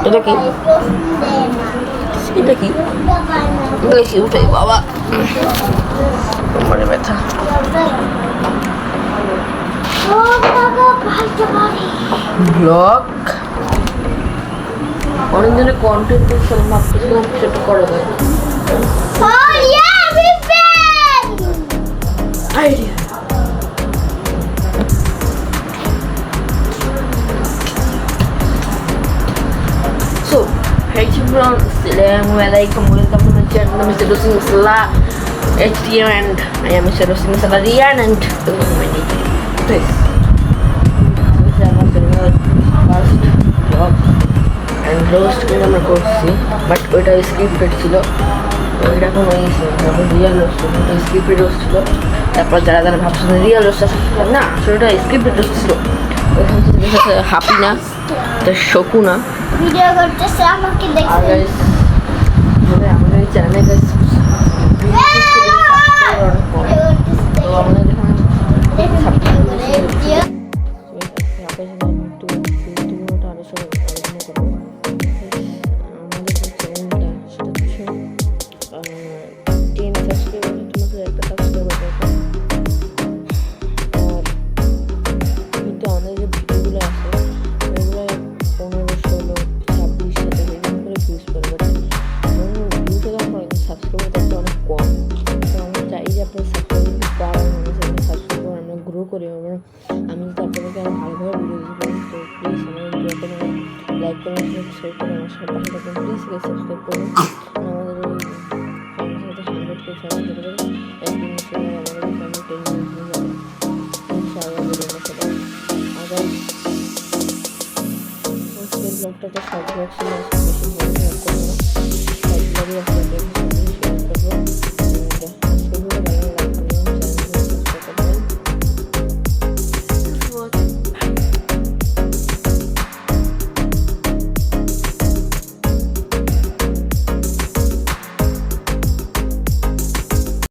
এটা কি এটা কি এগুলো কি উঠে বাবা মানে ব্যথা ব্লগ অনেকজনের কন্টেন্ট দেখছিলাম ভাবতেছিলাম সেটা করা যায় idea So, Assalamu alaikum, welcome to the channel Mr. Rosing Salah HTM and I am Mr. Rosing Salah Rian and please first vlog and roast করে আমরা করছি বাট ওইটা স্ক্রিপ্টেড ছিল ওইটা কোনো রিয়েল রোস্ট ওটা স্ক্রিপ্টেড রোস্ট ছিল তারপর যারা যারা ভাবছেন রিয়েল রোস্ট না আসলে ওটা স্ক্রিপ্টেড রোস্ট ছিল ওইখান থেকে দেখেছে হাপিনা তো শকুনা ভিডিও করতেছে আমাকে দেখতে গাইস আমাদের চ্যানেলে গাইস তো আমাদের এখানে সাবস্ক্রাইব গ্রো করি আমি তারপরে আমি ভালোভাবে ভিডিও দিতে পারি তো প্লিজ আমার লাইক করুন শেয়ার করুন আমার সাথে পাশে থাকুন প্লিজ সাবস্ক্রাইব করুন আমাদের ওই ফ্যামিলির সাথে 100 কে ফ্যামিলি করে একদিন সময় আমাদের ফ্যামিলি 10 মিনিট হয়ে যাবে ইনশাআল্লাহ ভিডিওটা সবাই আগাই আজকের ব্লগটা তো সব ব্লগ ছিল বেশি বড় করবো না